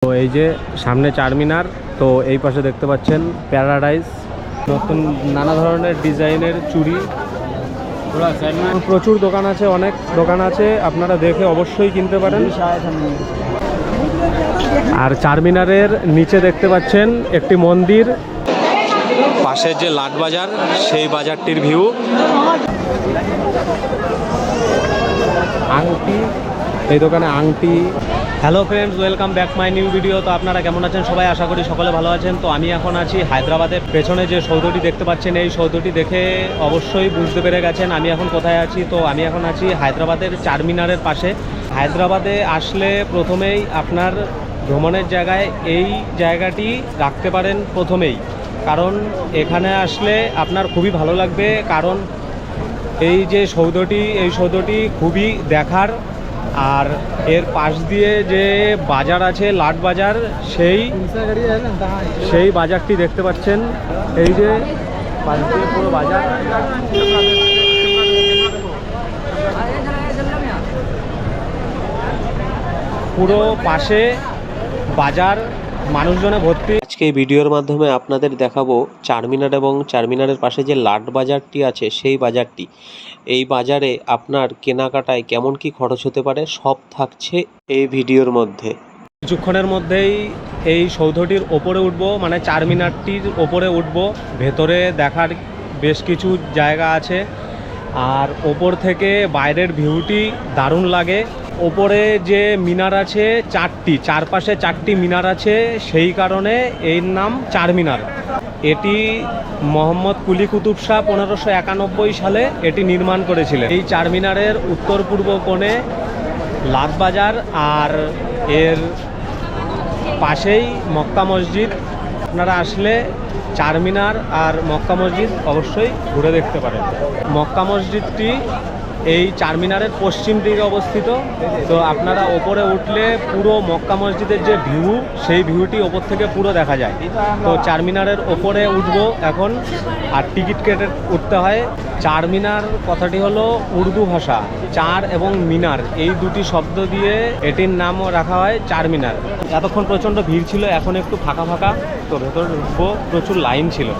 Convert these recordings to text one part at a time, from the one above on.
তো এই যে সামনে চারমিনার, তো এই পাশে দেখতে পাচ্ছেন প্যারাডাইস, নতুন নানা ধরনের ডিজাইনের চুড়ি, প্রচুর দোকান আছে, অনেক দোকান আছে, আপনারা দেখে অবশ্যই কিনতে পারেন। আর চারমিনারের নিচে দেখতে পাচ্ছেন একটি মন্দির, পাশের যে লাট বাজার সেই বাজারটির ভিউ। আংটি, এই দোকানে আংটি। Hello friends, welcome back my new video. তো আপনারা কেমন আছেন সবাই? আশা করি সকলে ভালো আছেন। তো আমি এখন আছি হায়দ্রাবাদের পেছনে যে সৌধটি দেখতে পাচ্ছেন, এই সৌধটি দেখে অবশ্যই বুঝতে পেরে গেছেন আমি এখন কোথায় আছি। তো আমি এখন আছি হায়দ্রাবাদের চারমিনারের পাশে। হায়দ্রাবাদে আসলে প্রথমেই আপনার ভ্রমণের জায়গায় এই জায়গাটি রাখতে পারেন প্রথমেই, কারণ এখানে আসলে আপনার খুবই ভালো লাগবে। কারণ এই যে সৌধটি, এই সৌধটি খুবই দেখার। আর এর পাশ দিয়ে যে বাজার আছে, লাট বাজার, সেই বাজারটি দেখতে পাচ্ছেন। এই যে পাশ দিয়ে পুরো বাজার, পুরো পাশে বাজার, মানুষজনে ভর্তি। আজকে এই ভিডিওর মাধ্যমে আপনাদের দেখাবো চারমিনার এবং চারমিনারের পাশে যে লাট বাজারটি আছে সেই বাজারটি। এই বাজারে আপনার কেনাকাটায় কেমন কি খরচ হতে পারে সব থাকছে এই ভিডিওর মধ্যে। কিছুক্ষণের মধ্যেই এই সৌধটির ওপরে উঠবো, মানে চারমিনারটির ওপরে উঠবো। ভেতরে দেখার বেশ কিছু জায়গা আছে, আর ওপর থেকে বাইরের ভিউটি দারুণ লাগে। ওপরে যে মিনার আছে চারটি, চারপাশে চারটি মিনার আছে, সেই কারণে এর নাম চারমিনার। এটি মোহাম্মদ কুলি কুতুব শাহ 1591 সালে এটি নির্মাণ করেছিলেন। এই চারমিনারের উত্তর পূর্ব কোণে লাট বাজার, আর এর পাশেই মক্কা মসজিদ। আপনারা আসলে চারমিনার আর মক্কা মসজিদ অবশ্যই ঘুরে দেখতে পারেন। মক্কা মসজিদটি এই চারমিনারের পশ্চিম দিকে অবস্থিত। তো আপনারা ওপরে উঠলে পুরো মক্কা মসজিদের যে ভিউ, সেই ভিউটি ওপর থেকে পুরো দেখা যায়। তো চারমিনারের ওপরে উঠবো এখন, আর টিকিট কেটে উঠতে হয়। চারমিনার কথাটি হলো উর্দু ভাষা, চার এবং মিনার এই দুটি শব্দ দিয়ে এটির নামও রাখা হয় চারমিনার। এতক্ষণ প্রচণ্ড ভিড় ছিল, এখন একটু ফাঁকা ফাঁকা। তো ভেতরে ঢুকবো, প্রচুর লাইন ছিল।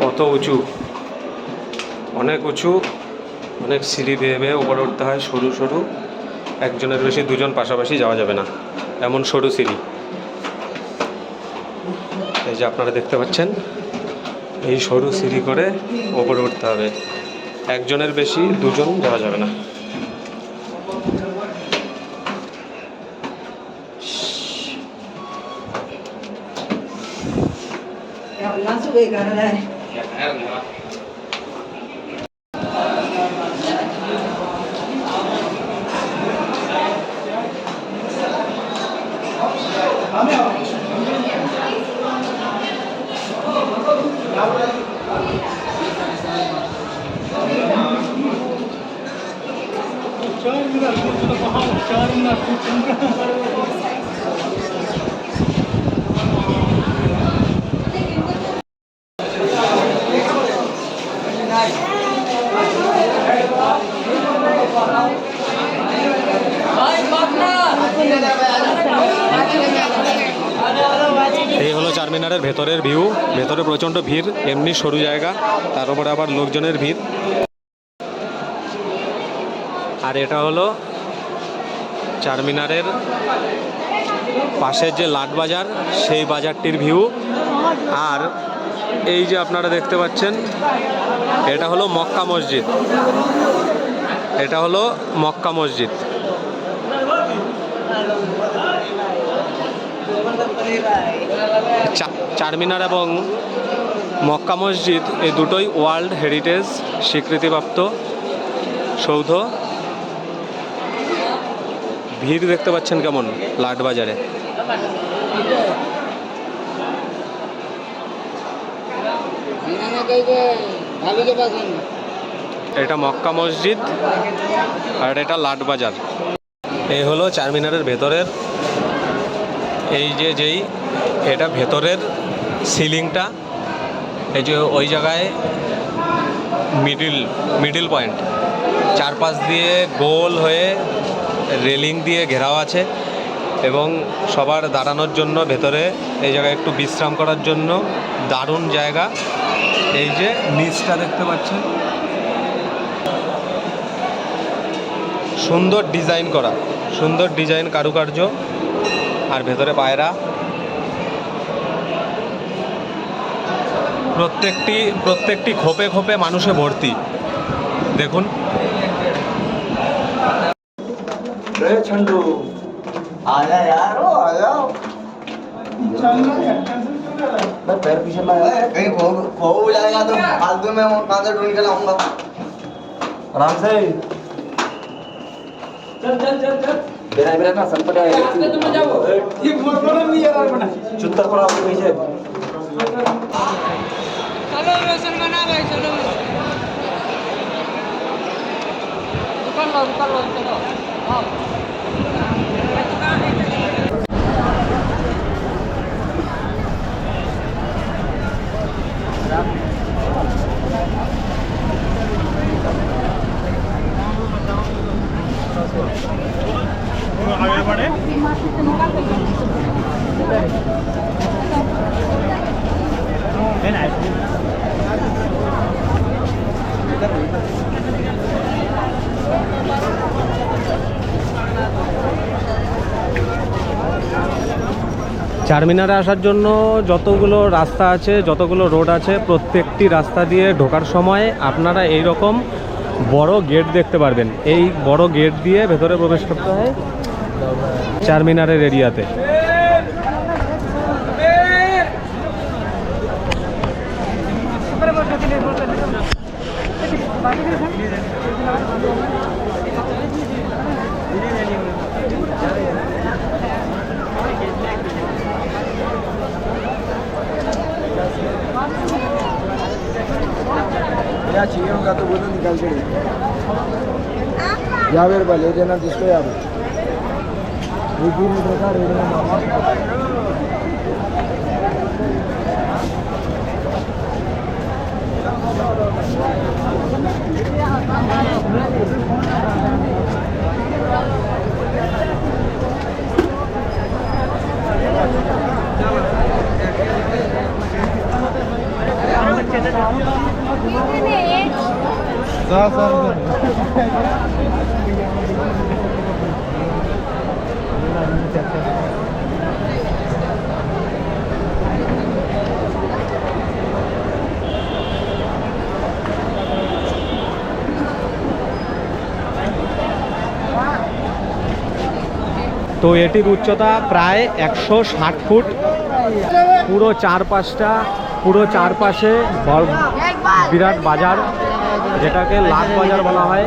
কত উঁচু, অনেক উঁচু, অনেক সিঁড়ি বেয়ে বেয়ে উপরে উঠতে হয়, সরু সরু। একজনের বেশি দুজন পাশাপাশি যাওয়া যাবে না, এমন সরু সিঁড়ি। এই যে আপনারা দেখতে পাচ্ছেন, এই সরু সিঁড়ি করে ওপরে উঠতে হবে, একজনের বেশি দুজন যাওয়া যাবে না। এই হলো চারমিনারের ভেতরের ভিউ। ভেতরে প্রচণ্ড ভিড়, এমনি সরু জায়গা, তার উপরে আবার লোকজনের ভিড়। আর এটা হলো চারমিনারের পাশের যে লাট বাজার সেই বাজারটির ভিউ। আর এই যে আপনারা দেখতে পাচ্ছেন, এটা হলো মক্কা মসজিদ, এটা হলো মক্কা মসজিদ। চারমিনার এবং মক্কা মসজিদ এই দুটোই ওয়ার্ল্ড হেরিটেজ স্বীকৃতিপ্রাপ্ত সৌধ। ভিড় দেখতে পাচ্ছেন কেমন লাট বাজারে। এটা মক্কা মসজিদ আর এটা লাট বাজার। এই হলো চারমিনারের ভেতরের যেই এটা ভেতরের সিলিংটা, এই যে ওই জায়গায় মিডিল পয়েন্ট, চারপাশ দিয়ে গোল হয়ে রেলিং দিয়ে ঘেরাও আছে এবং সবার দাঁড়ানোর জন্য ভেতরে এই জায়গায় একটু বিশ্রাম করার জন্য দারুণ জায়গা। এই যে নিচটা দেখতে পাচ্ছেন, সুন্দর ডিজাইন করা, সুন্দর ডিজাইন কারুকার্য, আর ভেতরে পায়রা। প্রত্যেকটি খোপে খোপে মানুষে ভর্তি, দেখুন। आजा यार ओ आजा पैर पीछे कहीं खो जाएगा तो फालतू में कहाँ से ढूंढ के लाऊंगा। आराम से चल चल चल चल बेरा बेरा ना संपट है तुम जाओ ये मोड़ नहीं यार बना चुत्तर पर आपके पीछे चलो रोशन बना भाई चलो दुकान लो चलो आओ। आगे बढ़े চারমিনারে আসার জন্য যতগুলো রাস্তা আছে, যতগুলো রোড আছে, প্রত্যেকটি রাস্তা দিয়ে ঢোকার সময় আপনারা এই রকম বড় গেট দেখতে পারবেন। এই বড় গেট দিয়ে ভেতরে প্রবেশ করতে হয় চারমিনারের এরিয়াতে। क्या चाहिए होगा तो बोलो निकाल के या फिर ले देना जिसको या फिर তো এটির উচ্চতা প্রায় 160 ফুট। পুরো চারপাশে বিরাট বাজার, যেটাকে লাট বাজার বলা হয়।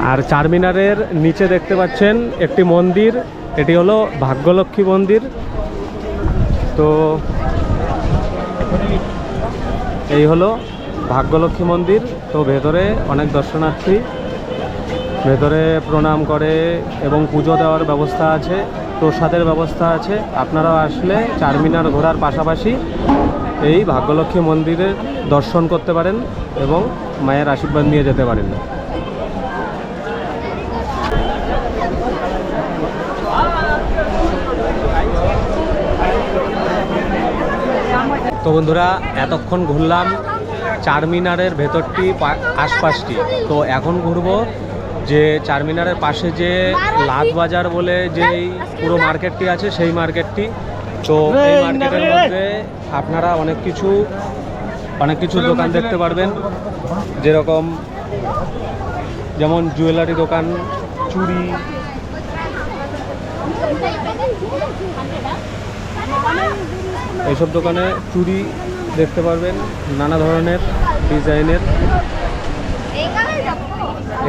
আর চারমিনারের নিচে দেখতে পাচ্ছেন একটি মন্দির, এটি হলো ভাগ্যলক্ষ্মী মন্দির। তো এই হলো ভাগ্যলক্ষ্মী মন্দির। তো ভেতরে অনেক দর্শনার্থী ভেতরে প্রণাম করে এবং পুজো দেওয়ার ব্যবস্থা আছে, প্রসাদের ব্যবস্থা আছে। আপনারাও আসলে চারমিনার ঘোরার পাশাপাশি এই ভাগ্যলক্ষ্মী মন্দিরের দর্শন করতে পারেন এবং মায়ের আশীর্বাদ নিয়ে যেতে পারেন। তো বন্ধুরা, এতক্ষণ ঘুরলাম চারমিনারের ভেতরটি আশপাশটি। তো এখন ঘুরবো যে চারমিনারের পাশে যে লাট বাজার বলে যেই পুরো মার্কেটটি আছে সেই মার্কেটটি। তো এই মার্কেটের মধ্যে আপনারা অনেক কিছু দোকান দেখতে পারবেন, যেমন জুয়েলারি দোকান, চুড়ি, এইসব দোকানে চুড়ি দেখতে পারবেন নানা ধরনের ডিজাইনের।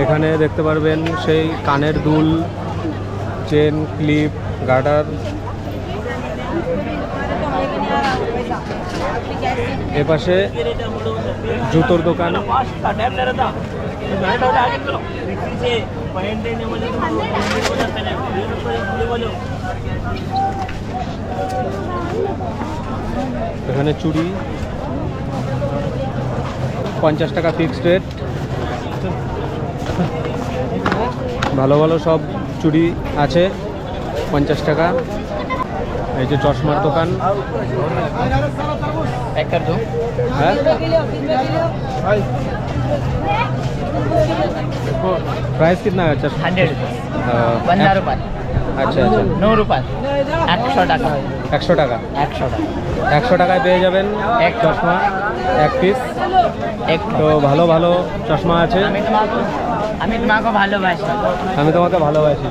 এখানে দেখতে পারবেন সেই কানের দুল, চেন, ক্লিপ, গার্ডার। এপাশে জুতোর দোকান। এখানে চুড়ি 50 টাকা ফিক্সড রেট। ভালো ভালো সব চুড়ি আছে 50 টাকা। এই যে চশমার দোকান। হ্যাঁ, प्राइस कितना है? 100 रुपये। अच्छा अच्छा, 9 रुपये 100 টাকা। 100 টাকা 100 টাকা 100 টাকায় পেয়ে যাবেন এক চশমা, এক পিস। তো ভালো ভালো চশমা আছে। আমি তোমাকে ভালোবাসি। আমি তোমাকে ভালোবাসি।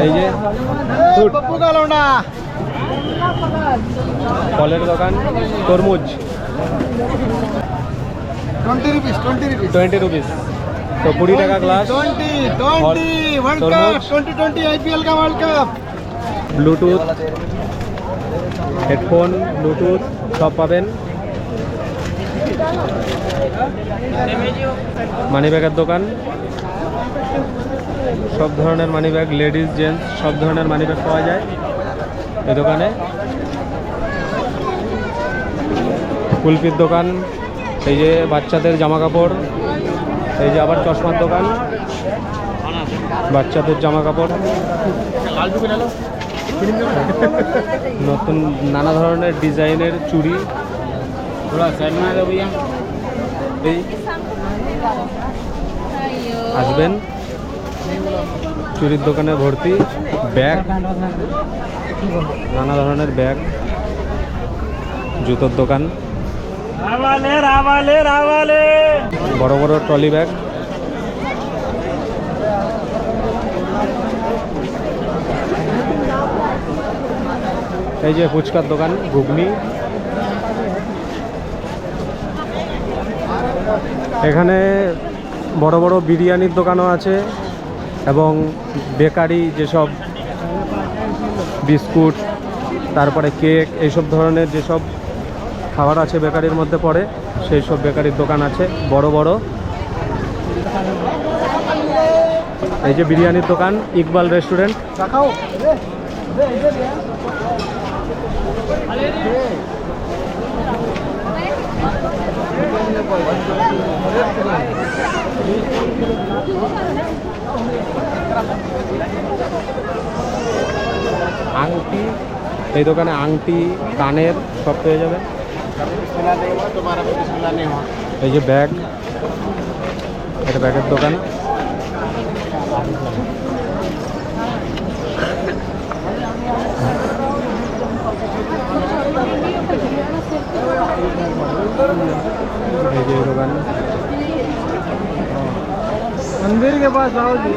এই যে ফলের দোকান, তরমুজ 20 রুপিস। तो 20 টাকা গ্লাস। 2020 IPL का world cup. Bluetooth headphone, Bluetooth সব পাবেন। মানি ব্যাগের দোকান, সব ধরনের মানি ব্যাগ, লেডিস জেন্টস সব ধরনের মানি ব্যাগ পাওয়া যায় এই দোকানে। কুলফির দোকান, এই যে বাচ্চাদের জামা কাপড়। এই যে আবার চশমার দোকান, বাচ্চাদের জামা কাপড়, নতুন নানা ধরনের ডিজাইনের চুড়ি। এই আসবেন, চুড়ির দোকানে ভর্তি, ব্যাগ, নানা ধরনের ব্যাগ, জুতোর দোকান, বড় বড় ট্রলি ব্যাগ। এই যে ফুচকার দোকান, ঘুগনি। এখানে বড় বড় বিরিয়ানির দোকানও আছে এবং বেকারি, যেসব বিস্কুট, তারপরে কেক, এইসব ধরনের যেসব খাবার আছে বেকারির মধ্যে পড়ে, সেই সব বেকারির দোকান আছে বড় বড়। এই যে বিরিয়ানির দোকান, ইকবাল রেস্টুরেন্ট। আংটি, এই দোকানে আংটি, কানের সব পেয়ে যাবে। এই যে ব্যাগ, এটা ব্যাগের দোকান। এই যে দোকান, मंदिर के पास आओ जी।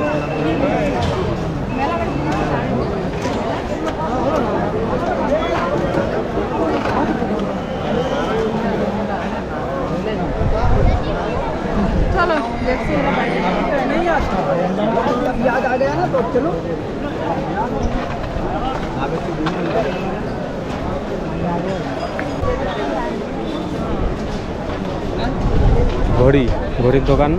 चलो देखते हैं नहीं आता याद आ गया ना तो चलो ঘড়ির দোকান।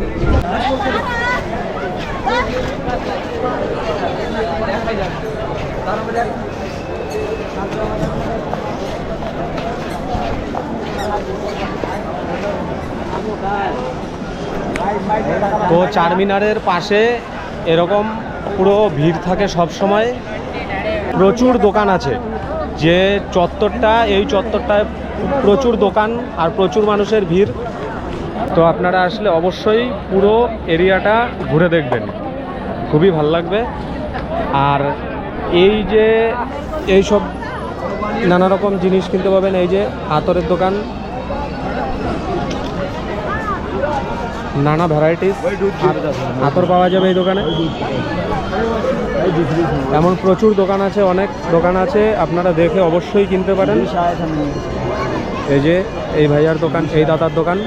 তো চারমিনারের পাশে এরকম পুরো ভিড় থাকে সব সময়, প্রচুর দোকান আছে। যে চত্বরটা, এই চত্বরটায় প্রচুর দোকান আর প্রচুর মানুষের ভিড়। তো আপনারা আসলে অবশ্যই পুরো এরিয়াটা ঘুরে দেখবেন, খুবই ভাল লাগবে। আর এই যে এইসব নানা রকম জিনিস কিনতে পাবেন, এই যে আতরের দোকান, নানা ভ্যারাইটিস আতর পাওয়া যাবে এই দোকানে। এমন প্রচুর দোকান আছে, অনেক দোকান আছে, আপনারা দেখে অবশ্যই কিনতে পারেন। এই যে এই ভাইয়ার দোকান, এই দাদার দোকান।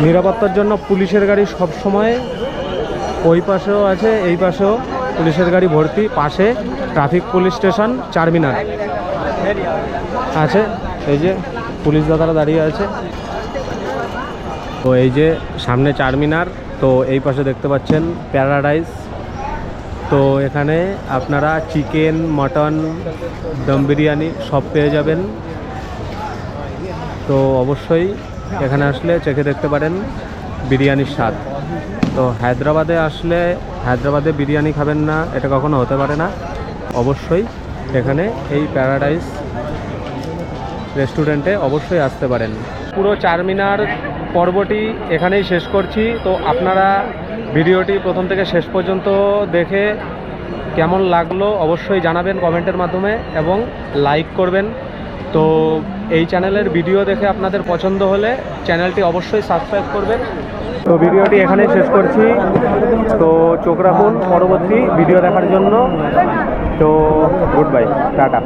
নিরাপত্তার জন্য পুলিশের গাড়ি সব সময় ওই পাশেও আছে, এই পাশেও পুলিশের গাড়ি ভর্তি। পাশে ট্রাফিক পুলিশ স্টেশন চারমিনার আছে, এই যে পুলিশ দাদারা দাঁড়িয়ে আছে। তো এই যে সামনে চারমিনার, তো এই পাশে দেখতে পাচ্ছেন প্যারাডাইস। তো এখানে আপনারা চিকেন, মটন, দম বিরিয়ানি সব পেয়ে যাবেন। তো অবশ্যই এখানে আসলে চেখে দেখতে পারেন বিরিয়ানির স্বাদ। তো হায়দ্রাবাদে আসলে হায়দ্রাবাদে বিরিয়ানি খাবেন না, এটা কখনো হতে পারে না। অবশ্যই এখানে এই প্যারাডাইস রেস্টুরেন্টে অবশ্যই আসতে পারেন। পুরো চারমিনার পর্বটি এখানেই শেষ করছি। তো আপনারা ভিডিওটি প্রথম থেকে শেষ পর্যন্ত দেখে কেমন লাগলো অবশ্যই জানাবেন কমেন্টের মাধ্যমে এবং লাইক করবেন। তো এই চ্যানেলের ভিডিও দেখে আপনাদের পছন্দ হলে চ্যানেলটি অবশ্যই সাবস্ক্রাইব করবেন। তো ভিডিওটি এখানেই শেষ করছি। তো চোখ রাখুন পরবর্তী ভিডিও দেখার জন্য। তো গুড বাই, টাটা।